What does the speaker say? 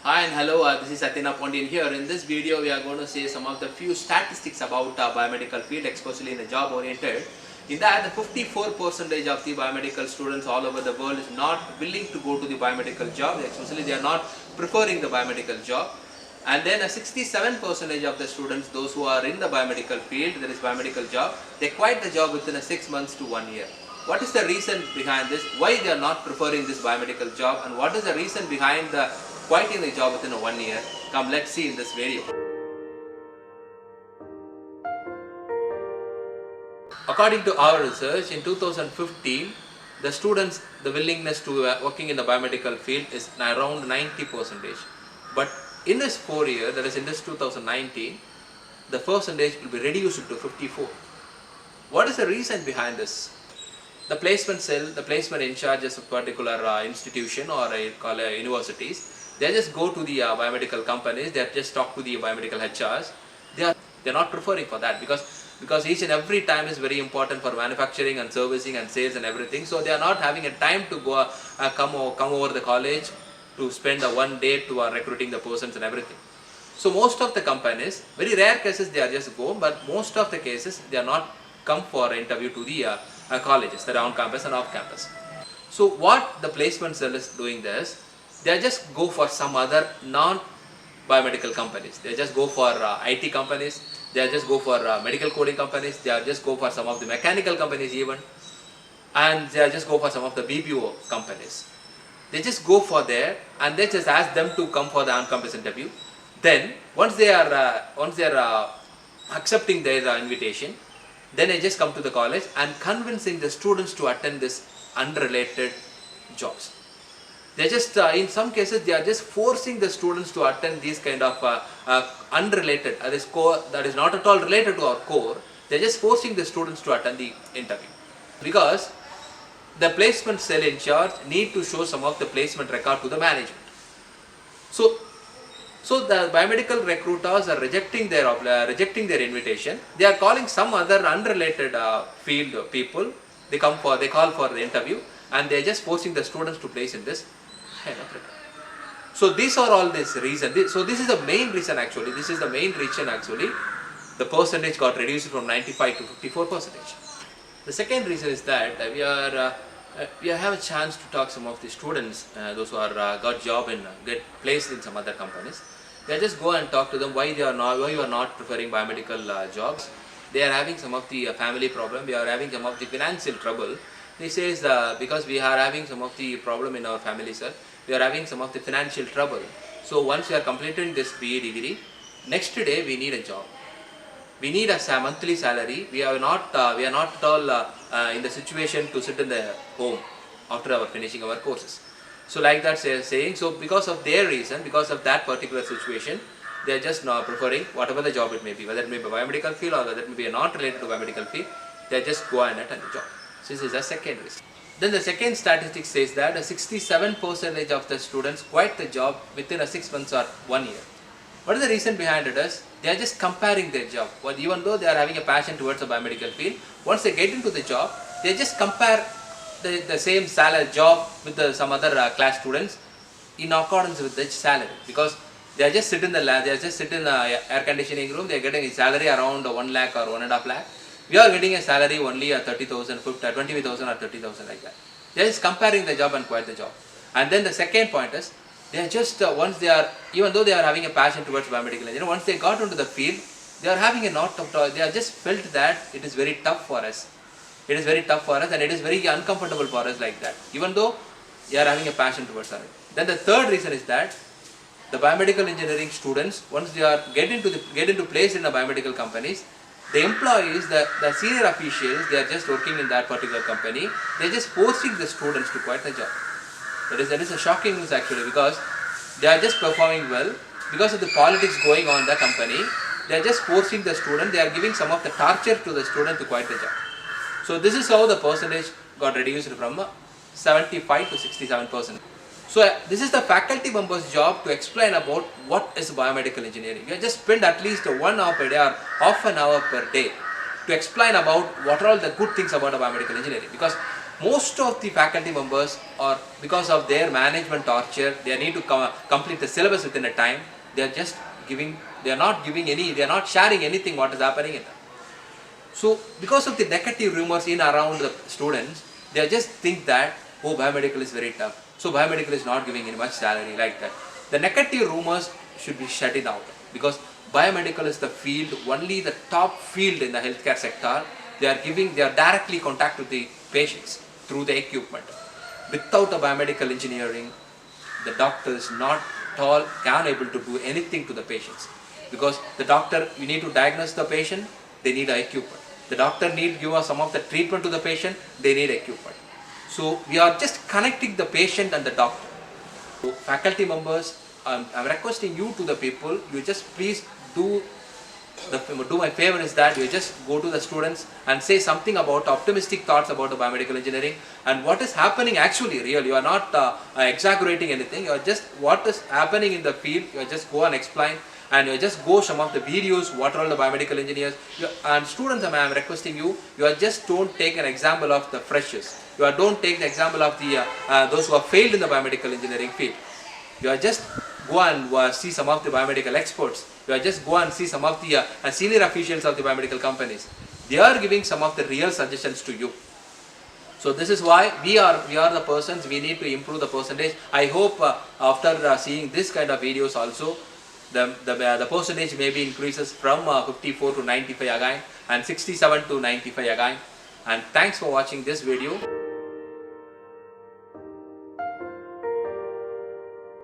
Hi and hello, this is Athena Pondian here. In this video, we are going to say some of the few statistics about biomedical field, especially in the job oriented. In that, the 54% of the biomedical students all over the world is not willing to go to the biomedical job, especially they are not preferring the biomedical job. And then a 67% of the students, those who are in the biomedical field, that is biomedical job, they quit the job within a 6 months to 1 year. What is the reason behind this? Why they are not preferring this biomedical job, and what is the reason behind the quitting the job within a 1 year? Come, let's see in this video. According to our research, in 2015, the students, the willingness to working in the biomedical field is around 90%. But in this 4 year, that is in this 2019, the percentage will be reduced to 54. What is the reason behind this? The placement cell, the placement in charges of particular institution or call universities, they just go to the biomedical companies, they just talk to the biomedical HRs. They're not preferring for that because each and every time is very important for manufacturing and servicing and sales and everything. So they are not having a time to go come over the college to spend a 1 day to recruiting the persons and everything. So most of the companies, very rare cases they are just go, but most of the cases they are not come for interview to the colleges that are on campus and off campus. So what the placement cell is doing this, they just go for some other non-biomedical companies. They just go for IT companies, they just go for medical coding companies, they are just go for some of the mechanical companies even, and they are just go for some of the BPO companies. They just go for there and they just ask them to come for the on-campus interview. Then once they are accepting their invitation, then I just come to the college and convincing the students to attend this unrelated jobs. They just in some cases they are just forcing the students to attend these kind of unrelated, that is not at all related to our core. They are just forcing the students to attend the interview because the placement cell in charge need to show some of the placement record to the management. So the biomedical recruiters are rejecting their invitation. They are calling some other unrelated field people. They call for the interview, and they are just forcing the students to place in this kind of record. So these are all this reason. So this is the main reason actually. The percentage got reduced from 95 to 54%. The second reason is that we have a chance to talk some of the students, those who are got job and get placed in some other companies. They just go and talk to them why you are not preferring biomedical jobs. They are having some of the family problem. We are having some of the financial trouble. They says because we are having some of the problem in our family, sir. We are having some of the financial trouble. So once we are completing this BA degree, next day we need a job. We need a monthly salary. We are not at all in the situation to sit in the home after our finishing our courses. So like that saying, so because of their reason, because of that particular situation, they are just now preferring whatever the job it may be, whether it may be a biomedical field or whether it may be not related to biomedical field, they just go and attend the job. So this is the second reason. Then the second statistic says that 67% of the students quit the job within a 6 months or 1 year. What is the reason behind it is, they are just comparing their job. Well, even though they are having a passion towards the biomedical field, once they get into the job, they just compare the same salary job with some other class students in accordance with the salary, because they are just sit in the lab, they are just sit in the air conditioning room, they are getting a salary around 1 lakh or 1.5 lakh. We are getting a salary only 30,000, 20,000 or 30,000 like that. They are just comparing the job and quit the job. And then the second point is, they are just even though they are having a passion towards biomedical engineering, once they got into the field, they are having they are just felt that it is very tough for us. It is very tough for us and it is very uncomfortable for us like that, even though they are having a passion towards it. Then the third reason is that the biomedical engineering students, once they are get into place in the biomedical companies, the employees, the senior officials, they are just working in that particular company, they are just forcing the students to quit the job. That is a shocking news actually, because they are just performing well. Because of the politics going on in the company, they are just forcing the student, they are giving some of the torture to the student to quit the job. So this is how the percentage got reduced from 75 to 67%. So this is the faculty member's job to explain about what is biomedical engineering. You just spend at least 1 hour per day or half an hour per day to explain about what are all the good things about biomedical engineering. Because most of the faculty members are, because of their management torture, they need to complete the syllabus within a time. They are just giving, they are not giving any, they are not sharing anything what is happening in them. So because of the negative rumors in around the students, they just think that, oh, biomedical is very tough, so biomedical is not giving any much salary, like that. The negative rumors should be shut it out, because biomedical is the field, only the top field in the healthcare sector. They are directly contact with the patients through the equipment. Without a biomedical engineering, the doctor is not at all can able to do anything to the patients, because the doctor, you need to diagnose the patient, they need a equipment. The doctor need to give us some of the treatment to the patient, they need equipment. So we are just connecting the patient and the doctor. So faculty members, I'm requesting you to the people, you just please do my favor is that you just go to the students and say something about optimistic thoughts about the biomedical engineering and what is happening actually real. You are not exaggerating anything, you are just what is happening in the field, you are just go and explain, and you just go some of the videos, what are all the biomedical engineers, and students, I am requesting you, you are just don't take an example of the freshers, you are don't take the example of the those who have failed in the biomedical engineering field. You are just go and see some of the biomedical experts. You are just go and see some of the senior officials of the biomedical companies. They are giving some of the real suggestions to you. So this is why we are the persons, we need to improve the percentage. I hope after seeing this kind of videos also, the percentage maybe increases from 54 to 95 again, and 67 to 95 again. And thanks for watching this video.